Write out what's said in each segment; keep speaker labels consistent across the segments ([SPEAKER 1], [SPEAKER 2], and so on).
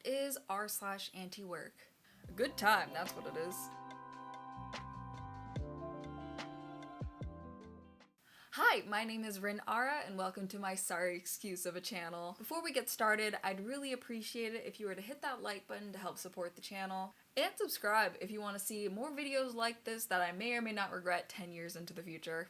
[SPEAKER 1] is r/anti-work? A good time, that's what it is. Hi, my name is Rinahra and welcome to my sorry excuse of a channel. Before we get started, I'd really appreciate it if you were to hit that like button to help support the channel. And subscribe if you want to see more videos like this that I may or may not regret 10 years into the future.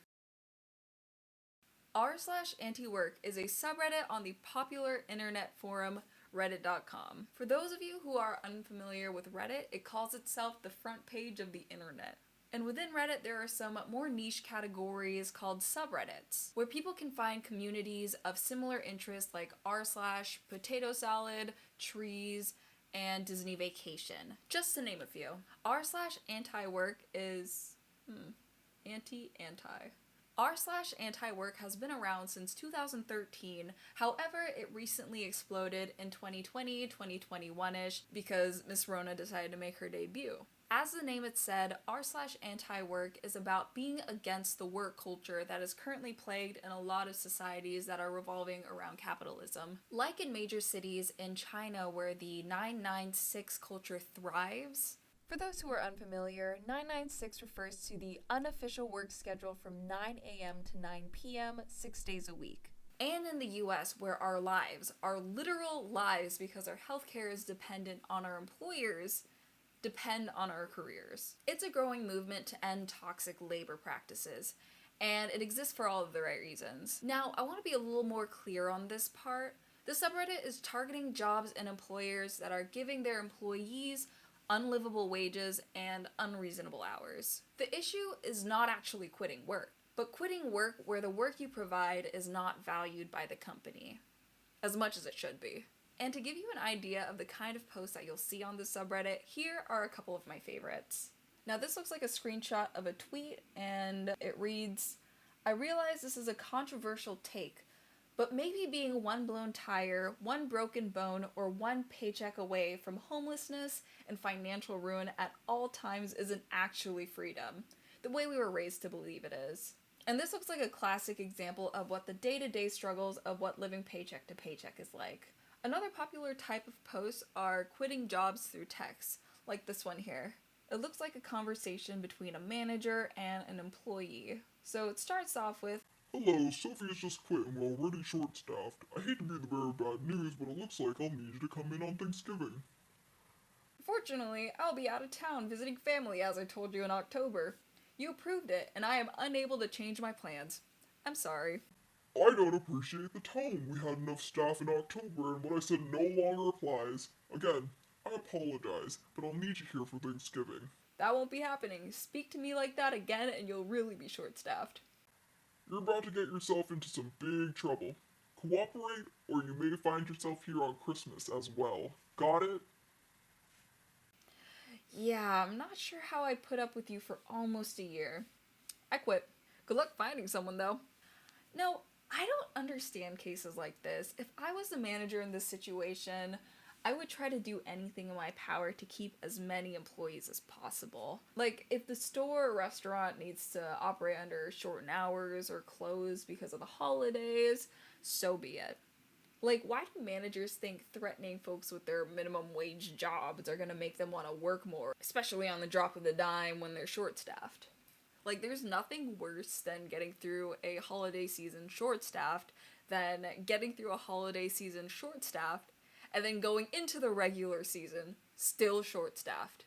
[SPEAKER 1] r/anti-work is a subreddit on the popular internet forum reddit.com. For those of you who are unfamiliar with Reddit, it calls itself the front page of the internet. And within Reddit, there are some more niche categories called subreddits, where people can find communities of similar interests like r/potato salad, trees, and Disney vacation, just to name a few. r/anti-work is anti-anti. r/anti-work has been around since 2013, however it recently exploded in 2020, 2021-ish because Miss Rona decided to make her debut. As the name it said, r/anti-work is about being against the work culture that is currently plagued in a lot of societies that are revolving around capitalism. Like in major cities in China where the 996 culture thrives. For those who are unfamiliar, 996 refers to the unofficial work schedule from 9 a.m. to 9 p.m. 6 days a week. And in the US, where our lives, our literal lives because our healthcare is dependent on our employers, depend on our careers. It's a growing movement to end toxic labor practices, and it exists for all of the right reasons. Now, I want to be a little more clear on this part. The subreddit is targeting jobs and employers that are giving their employees unlivable wages and unreasonable hours. The issue is not actually quitting work, but quitting work where the work you provide is not valued by the company, as much as it should be. And to give you an idea of the kind of posts that you'll see on this subreddit, here are a couple of my favorites. Now this looks like a screenshot of a tweet, and it reads, "I realize this is a controversial take, but maybe being one blown tire, one broken bone, or one paycheck away from homelessness and financial ruin at all times isn't actually freedom, the way we were raised to believe it is." And this looks like a classic example of what the day-to-day struggles of what living paycheck to paycheck is like. Another popular type of posts are quitting jobs through text, like this one here. It looks like a conversation between a manager and an employee. So it starts off with,
[SPEAKER 2] "Hello, Sophie's just quit and we're already short-staffed. I hate to be the bearer of bad news, but it looks like I'll need you to come in on Thanksgiving."
[SPEAKER 1] "Fortunately, I'll be out of town visiting family as I told you in October. You approved it, and I am unable to change my plans. I'm sorry."
[SPEAKER 2] "I don't appreciate the tone. We had enough staff in October and what I said no longer applies. Again, I apologize, but I'll need you here for Thanksgiving."
[SPEAKER 1] "That won't be happening. Speak to me like that again and you'll really be short-staffed."
[SPEAKER 2] "You're about to get yourself into some big trouble. Cooperate, or you may find yourself here on Christmas as well. Got it?"
[SPEAKER 1] "Yeah, I'm not sure how I put up with you for almost a year. I quit. Good luck finding someone, though." No, I don't understand cases like this. If I was the manager in this situation, I would try to do anything in my power to keep as many employees as possible. Like, if the store or restaurant needs to operate under shortened hours or close because of the holidays, so be it. Like, why do managers think threatening folks with their minimum wage jobs are gonna make them want to work more, especially on the drop of the dime when they're short-staffed? Like, there's nothing worse than getting through a holiday season short-staffed than getting through a holiday season short-staffed and then going into the regular season still short-staffed.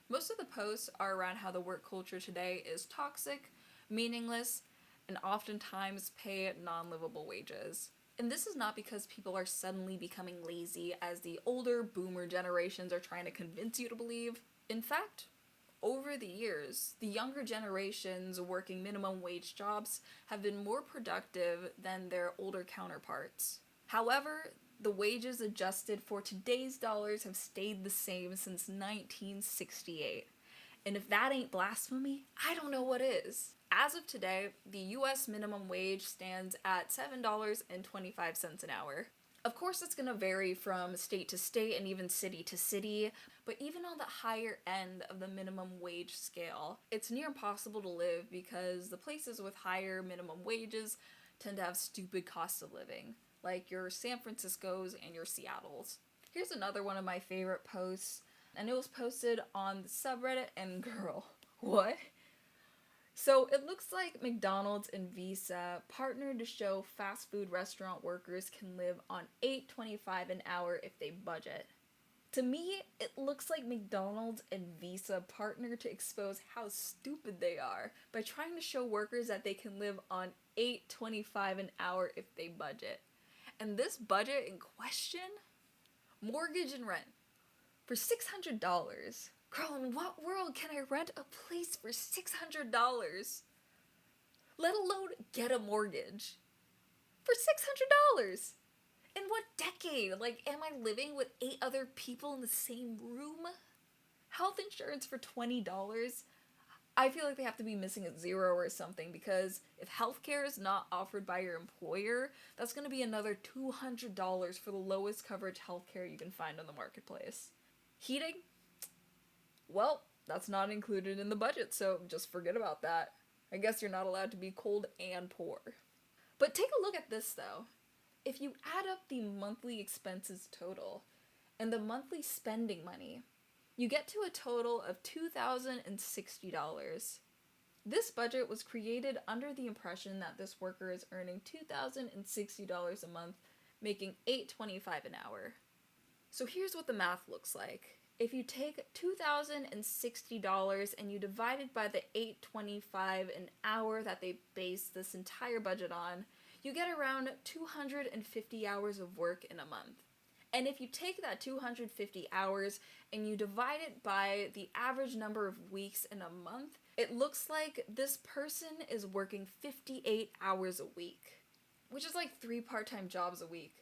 [SPEAKER 1] Most of the posts are around how the work culture today is toxic, meaningless, and oftentimes pay non-livable wages. And this is not because people are suddenly becoming lazy as the older boomer generations are trying to convince you to believe. In fact, over the years, the younger generations working minimum wage jobs have been more productive than their older counterparts. However, the wages adjusted for today's dollars have stayed the same since 1968. And if that ain't blasphemy, I don't know what is. As of today, the US minimum wage stands at $7.25 an hour. Of course, it's going to vary from state to state and even city to city, but even on the higher end of the minimum wage scale, it's near impossible to live because the places with higher minimum wages tend to have stupid costs of living. like your San Franciscos and your Seattles. Here's another one of my favorite posts, and it was posted on the subreddit, and girl, what? So it looks like McDonald's and Visa partnered to show fast food restaurant workers can live on $8.25 an hour if they budget. To me, it looks like McDonald's and Visa partner to expose how stupid they are by trying to show workers that they can live on $8.25 an hour if they budget. And this budget in question? Mortgage and rent. For $600. Girl, in what world can I rent a place for $600? Let alone get a mortgage. For $600! In what decade? Like, am I living with 8 other people in the same room? Health insurance for $20? I feel like they have to be missing a zero or something, because if healthcare is not offered by your employer, that's going to be another $200 for the lowest coverage healthcare you can find on the marketplace. Heating? Well, that's not included in the budget, so just forget about that. I guess you're not allowed to be cold and poor. But take a look at this, though. If you add up the monthly expenses total and the monthly spending money, you get to a total of $2,060. This budget was created under the impression that this worker is earning $2,060 a month, making $8.25 an hour. So here's what the math looks like. If you take $2,060 and you divide it by the $8.25 an hour that they base this entire budget on, you get around 250 hours of work in a month. And if you take that 250 hours and you divide it by the average number of weeks in a month, it looks like this person is working 58 hours a week, which is like 3 part-time jobs a week.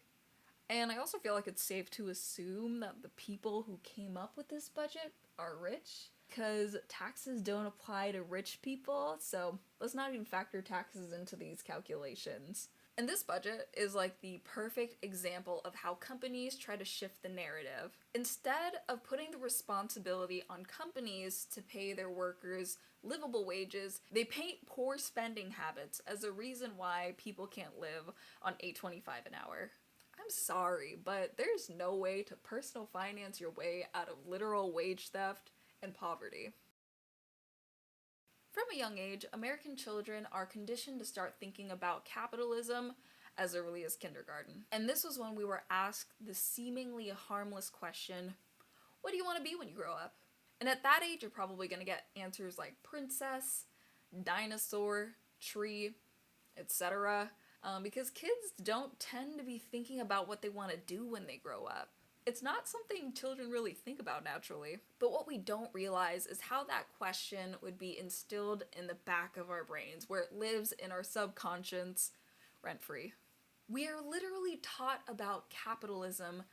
[SPEAKER 1] And I also feel like it's safe to assume that the people who came up with this budget are rich, because taxes don't apply to rich people, so let's not even factor taxes into these calculations. And this budget is like the perfect example of how companies try to shift the narrative. Instead of putting the responsibility on companies to pay their workers livable wages, they paint poor spending habits as a reason why people can't live on $8.25 an hour. I'm sorry, but there's no way to personal finance your way out of literal wage theft and poverty. From a young age, American children are conditioned to start thinking about capitalism as early as kindergarten. And this was when we were asked the seemingly harmless question, what do you want to be when you grow up? And at that age, you're probably going to get answers like princess, dinosaur, tree, etc. Because kids don't tend to be thinking about what they want to do when they grow up. It's not something children really think about naturally. But what we don't realize is how that question would be instilled in the back of our brains, where it lives in our subconscious rent-free. We are literally taught about capitalism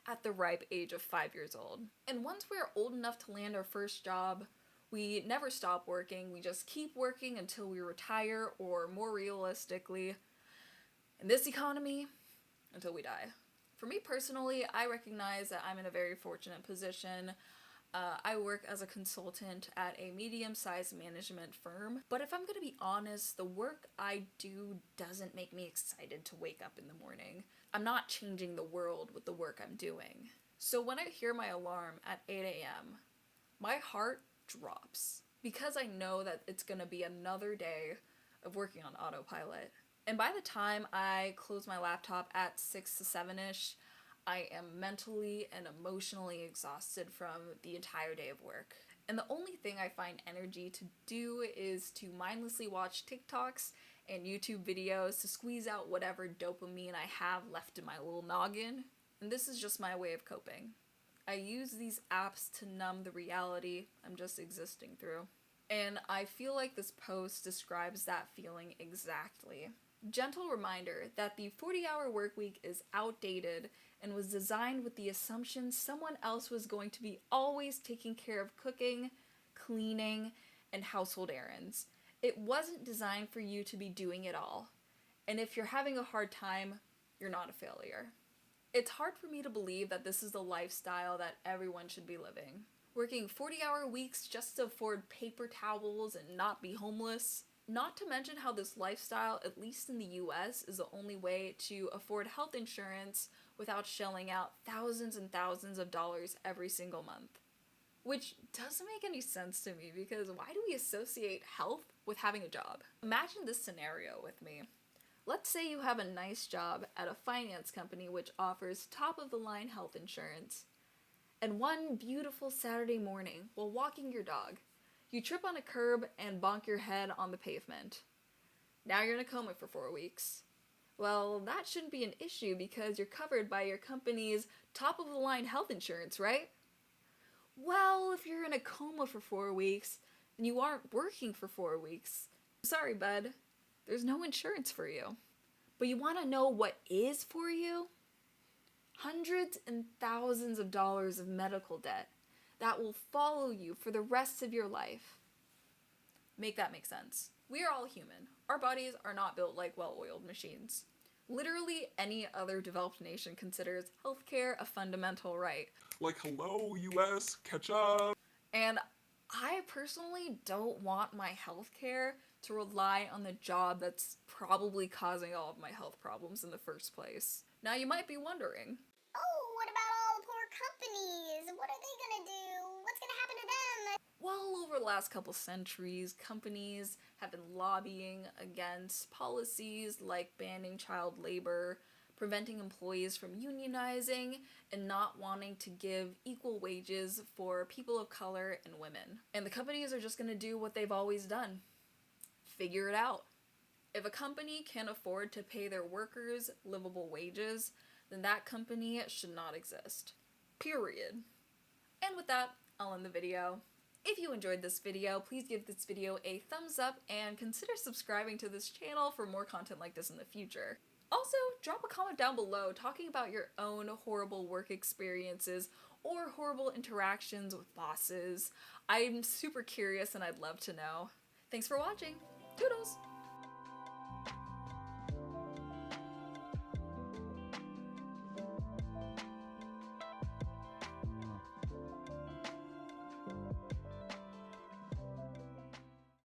[SPEAKER 1] at the ripe age of 5 years old. And once we're old enough to land our first job, we never stop working. We just keep working until we retire, or more realistically, in this economy, until we die. For me personally, I recognize that I'm in a very fortunate position. I work as a consultant at a medium-sized management firm, but if I'm going to be honest, the work I do doesn't make me excited to wake up in the morning. I'm not changing the world with the work I'm doing. So when I hear my alarm at 8 a.m., my heart drops, because I know that it's going to be another day of working on autopilot. And by the time I close my laptop at 6 to 7-ish, I am mentally and emotionally exhausted from the entire day of work. And the only thing I find energy to do is to mindlessly watch TikToks and YouTube videos to squeeze out whatever dopamine I have left in my little noggin. And this is just my way of coping. I use these apps to numb the reality I'm just existing through. And I feel like this post describes that feeling exactly. Gentle reminder that the 40-hour workweek is outdated and was designed with the assumption someone else was going to be always taking care of cooking, cleaning, and household errands. It wasn't designed for you to be doing it all. And if you're having a hard time, you're not a failure. It's hard for me to believe that this is the lifestyle that everyone should be living. Working 40-hour weeks just to afford paper towels and not be homeless. Not to mention how this lifestyle, at least in the US, is the only way to afford health insurance without shelling out thousands and thousands of dollars every single month. Which doesn't make any sense to me, because why do we associate health with having a job? Imagine this scenario with me. Let's say you have a nice job at a finance company which offers top-of-the-line health insurance. And one beautiful Saturday morning, while walking your dog, you trip on a curb and bonk your head on the pavement. Now you're in a coma for 4 weeks. Well, that shouldn't be an issue because you're covered by your company's top-of-the-line health insurance, right? Well, if you're in a coma for 4 weeks, and you aren't working for 4 weeks, sorry, bud, there's no insurance for you. But you want to know what is for you? Hundreds and thousands of dollars of medical debt that will follow you for the rest of your life. Make that make sense. We are all human. Our bodies are not built like well-oiled machines. Literally any other developed nation considers healthcare a fundamental right.
[SPEAKER 2] Like, hello, US, catch up.
[SPEAKER 1] And I personally don't want my healthcare to rely on the job that's probably causing all of my health problems in the first place. Now you might be wondering,
[SPEAKER 3] oh, what about all the poor companies? What are they gonna do? What's gonna happen to them?
[SPEAKER 1] well, over the last couple centuries, companies have been lobbying against policies like banning child labor, preventing employees from unionizing, and not wanting to give equal wages for people of color and women. And the companies are just going to do what they've always done. Figure it out. If a company can't afford to pay their workers livable wages, then that company should not exist. Period. And with that, I'll end the video. If you enjoyed this video, please give this video a thumbs up and consider subscribing to this channel for more content like this in the future. Also, drop a comment down below talking about your own horrible work experiences or horrible interactions with bosses. I'm super curious and I'd love to know. Thanks for watching!